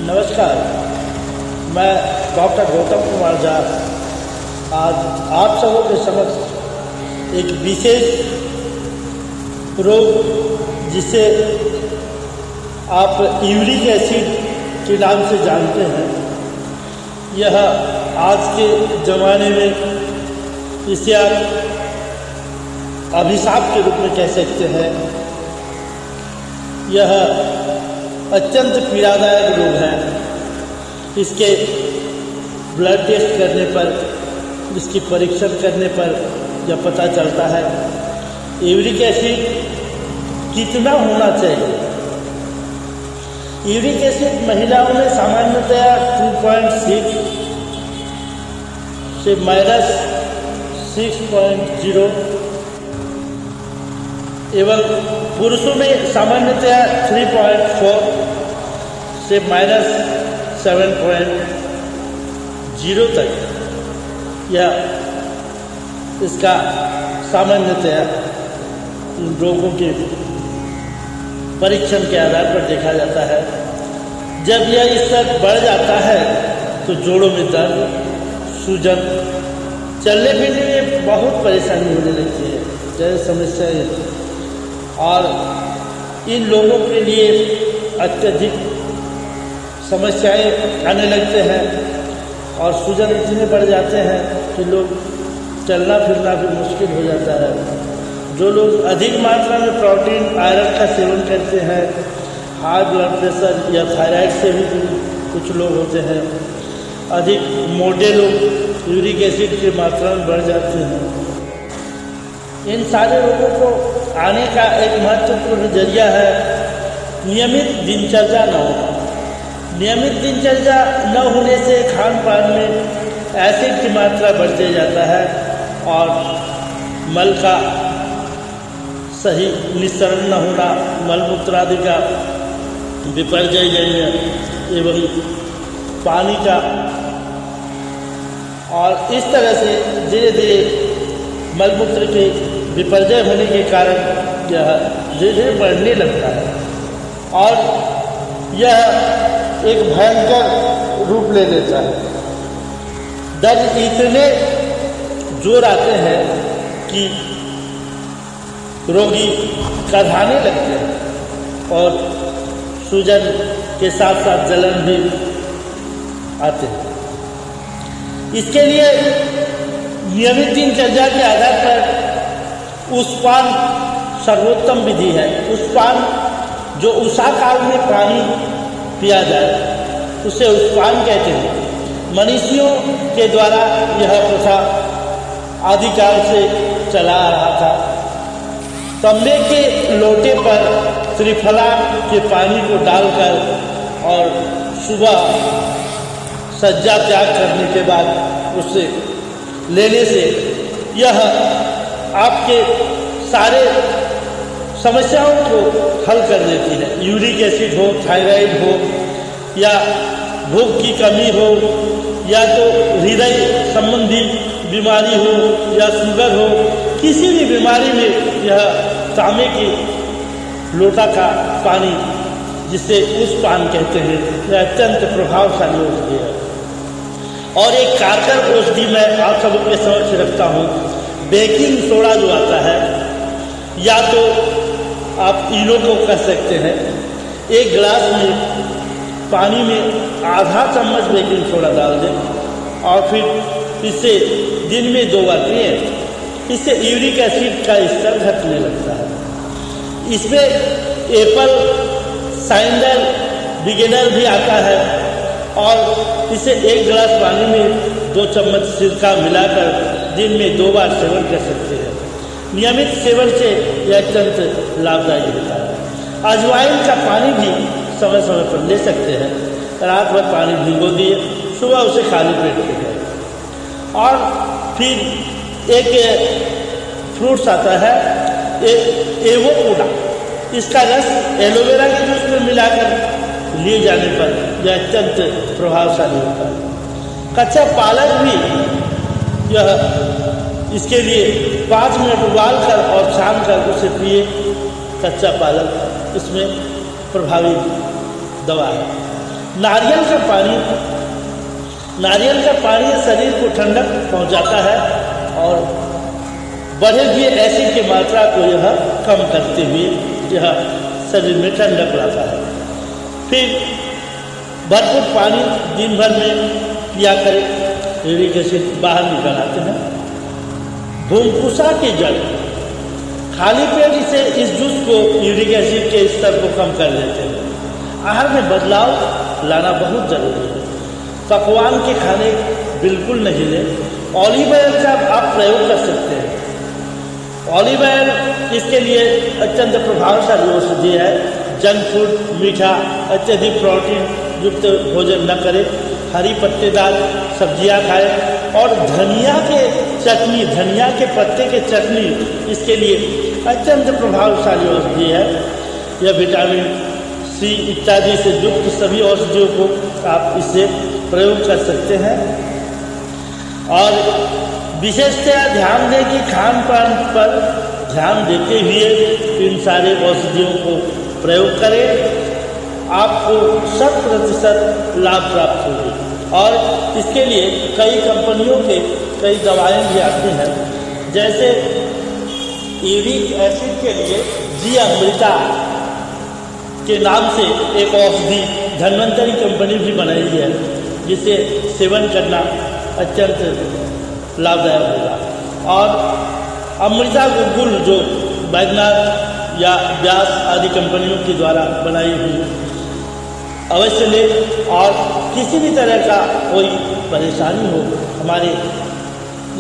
नमस्कार, मैं डॉक्टर गौतम कुमार झा आज आप सबों के समक्ष एक विशेष रोग जिसे आप यूरिक एसिड के नाम से जानते हैं, यह आज के ज़माने में इसे आप अभिशाप के रूप में कह सकते हैं। यह अत्यंत पीड़ादायक रोग है। इसके ब्लड टेस्ट करने पर, इसकी परीक्षण करने पर यह पता चलता है यूरिक एसिड कितना होना चाहिए। यूरिक एसिड महिलाओं में सामान्यतया 2.6 से -6.0 एवं पुरुषों में सामान्यतया 3.4 से -7.0 तक यह इसका सामान्यतया इन रोगों के परीक्षण के आधार पर देखा जाता है। जब यह स्तर बढ़ जाता है तो जोड़ों में दर्द, सूजन, चलने फिरने में बहुत परेशानी होने लगती है, जैसे समस्याएं, और इन लोगों के लिए अत्यधिक समस्याएं आने लगते हैं और सूजन इतने बढ़ जाते हैं कि लोग चलना फिरना भी मुश्किल हो जाता है। जो लोग अधिक मात्रा में प्रोटीन, आयरन का सेवन करते हैं, हाई ब्लड प्रेशर या थायराइड से भी कुछ लोग होते हैं, अधिक मोटे लोग यूरिक एसिड की मात्रा में बढ़ जाते हैं। इन सारे रोगों को आने का एक महत्वपूर्ण जरिया है नियमित दिनचर्या न होना। नियमित दिनचर्या न होने से खान पान में एसिड की मात्रा बढ़ते जाता है और मल का सही निस्सरण न होना, मलमूत्र आदि का विपर्जय जन्य एवं पानी का, और इस तरह से धीरे धीरे मलमूत्र के विपर्जय होने के कारण यह धीरे धीरे बढ़ने लगता है और यह एक भयंकर रूप ले लेता है। दर्द इतने जोर आते हैं कि रोगी करहाने लगते हैं और सूजन के साथ साथ जलन भी आते हैं। इसके लिए नियमित दिनचर्या के आधार पर उष्पान सर्वोत्तम विधि है। उष्पान जो उषा काल में पानी पिया जाए उसे उष्पान कहते हैं। मनीषियों के द्वारा यह प्रथा आदिकाल से चला आ रहा था। तांबे के लोटे पर त्रिफला के पानी को डालकर और सुबह सज्जा त्याग करने के बाद उसे लेने से यह आपके सारे समस्याओं को हल कर देती है। यूरिक एसिड हो, थायराइड हो, या भूख की कमी हो, या तो हृदय संबंधी बीमारी हो या शुगर हो, किसी भी बीमारी में यह तांबे के लोटा का पानी, जिसे उष्पान कहते हैं, यह अत्यंत प्रभावशाली औषधि है। और एक कारगर औषधि मैं आप सबों के समक्ष रखता हूँ। बेकिंग सोडा जो आता है, या तो आप इनो को कर सकते हैं। एक गिलास में पानी में आधा चम्मच बेकिंग सोडा डाल दें और फिर इसे दिन में 2 बार पिएं। इससे यूरिक एसिड का स्तर घटने लगता है। इसमें एप्पल साइडर विनेगर भी आता है और इसे 1 गिलास पानी में 2 चम्मच सिरका मिलाकर दिन में 2 बार सेवन कर सकते हैं। नियमित सेवन से यह अत्यंत लाभदायी होता है। अजवाइन का पानी भी समय समय पर ले सकते हैं। रात भर पानी भिगो दिए, सुबह उसे खाली पेट पिएं। और फिर एक फ्रूट्स आता है एवोकाडो, इसका रस एलोवेरा के जूस में मिलाकर लिए जाने पर यह अत्यंत प्रभावशाली होता है। कच्चा पालक भी यह इसके लिए 5 मिनट उबाल कर और छान कर उसे पिए। कच्चा पालक इसमें प्रभावी दवा है। नारियल का पानी शरीर को ठंडक पहुंचाता है और बढ़े हुए एसिड की मात्रा को यह कम करते हुए यह शरीर में ठंडक लाता है। फिर भरपूर पानी दिन भर में पिया करें, यूरिक एसिड बाहर निकल आते हैं। भूमकुसा के जल, खाली पेट इस जूस को यूरिक एसिड के स्तर को कम कर देते हैं। आहार में बदलाव लाना बहुत जरूरी है। पकवान के खाने बिल्कुल नहीं लें। ऑलिव ऑयल का आप प्रयोग कर सकते हैं। ऑलिव ऑयल इसके लिए अत्यंत प्रभावशाली औषधि है। जंक फूड, मीठा, अत्यधिक प्रोटीन युक्त भोजन न करें। हरी पत्तेदार सब्जियां खाएं और धनिया के पत्ते के चटनी इसके लिए अत्यंत प्रभावशाली औषधि है। यह विटामिन सी इत्यादि से युक्त सभी औषधियों को आप इससे प्रयोग कर सकते हैं। और विशेषतया ध्यान दें कि खान पान पर ध्यान देते हुए इन सारे औषधियों को प्रयोग करें। आपको 100% लाभ प्राप्त होगी। और इसके लिए कई कंपनियों के कई दवाएं भी आती हैं। जैसे यूरिक एसिड के लिए जी अमृता के नाम से एक औषधि धन्वंतरी कंपनी भी बनाई है, जिसे सेवन करना अत्यंत लाभदायक होगा। और अमृता गुल जो बैद्यनाथ या व्यास आदि कंपनियों के द्वारा बनाई हुई अवश्य ले। और किसी भी तरह का कोई परेशानी हो, हमारे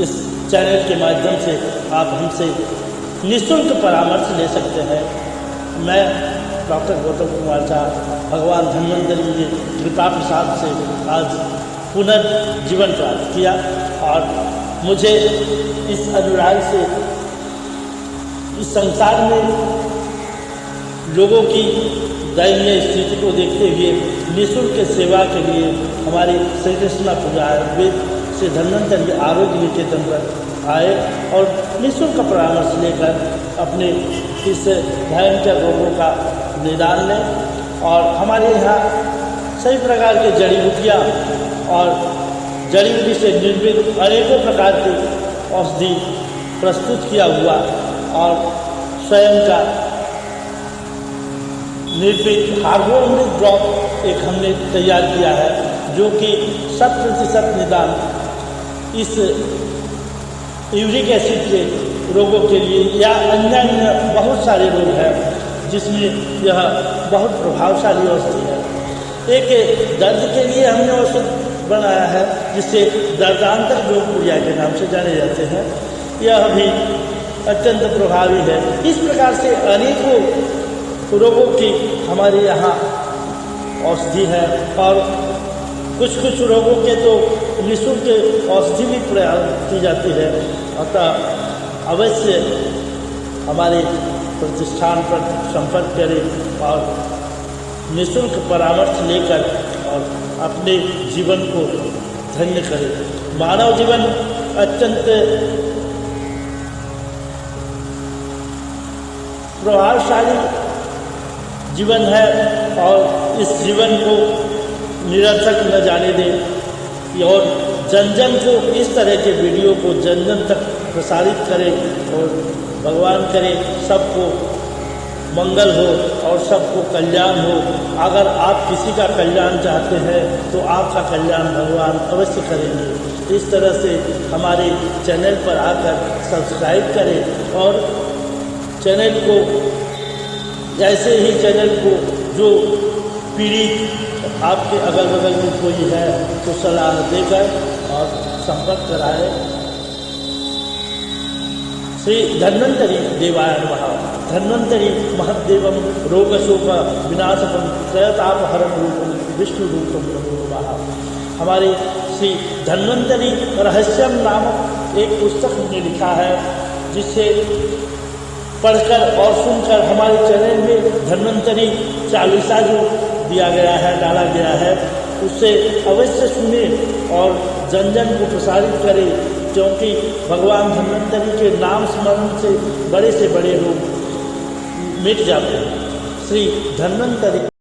इस चैनल के माध्यम से आप हमसे निःशुल्क परामर्श ले सकते हैं। मैं डॉक्टर गौतम कुमार झा भगवान धन्वंतरी जी कृपा प्रसाद से आज पुनर्जीवन प्राप्त किया और मुझे इस अनुराग से इस संसार में लोगों की दयनीय स्थिति को देखते हुए निःशुल्क सेवा के लिए हमारे श्री कृष्णा पूजा आयुर्वेद से धन्वंतरी आरोग्य निकेतन पर आए और निःशुल्क परामर्श लेकर अपने इस भयंकर रोगों का निदान लें। और हमारे यहाँ सभी प्रकार के जड़ी बूटियाँ और जड़ी बूटी से निर्मित अनेकों प्रकार के औषधि प्रस्तुत किया हुआ और स्वयं का निर्मित हार्मोन ड्रॉप एक हमने तैयार किया है, जो कि 100% निदान इस यूरिक एसिड के रोगों के लिए या अन्य बहुत सारे रोग हैं जिसमें यह बहुत प्रभावशाली औषधि है। एक दर्द के लिए हमने औषध बनाया है जिसे दर्दांतक योग क्रिया के नाम से जाने जाते हैं। यह भी अत्यंत प्रभावी है। इस प्रकार से अनेकों रोगों की हमारे यहाँ औषधि है और कुछ रोगों के तो निःशुल्क औषधि भी प्रयोग की जाती है। अतः अवश्य हमारे प्रतिष्ठान पर संपर्क करें और निःशुल्क परामर्श लेकर और अपने जीवन को धन्य करें। मानव जीवन अत्यंत प्रभावशाली जीवन है और इस जीवन को निरर्थक न जाने दें और जन को इस तरह के वीडियो को जन तक प्रसारित करें और भगवान करे सबको मंगल हो और सबको कल्याण हो। अगर आप किसी का कल्याण चाहते हैं तो आपका कल्याण भगवान अवश्य करेंगे। इस तरह से हमारे चैनल पर आकर सब्सक्राइब करें और चैनल को ऐसे ही चैनल को जो पीड़ित आपके अगल बगल में कोई है तो सलाह देकर और संपर्क कराए। श्री धन्वंतरी देवाय नमः। धन्वंतरी महदेवम रोगशोक विनाशकम त्रयतापहरण रूपम विष्णु रूपम नमो नमः। हमारे श्री धन्वंतरी रहस्यम नामक एक पुस्तक हमने लिखा है, जिससे पढ़कर और सुनकर हमारे चैनल में धन्वंतरी चालीसा जो दिया गया है, डाला गया है, उससे अवश्य सुने और जन को प्रसारित करें, क्योंकि भगवान धन्वंतरी के नाम स्मरण से बड़े रोग मिट जाते हैं। श्री धन्वंतरी।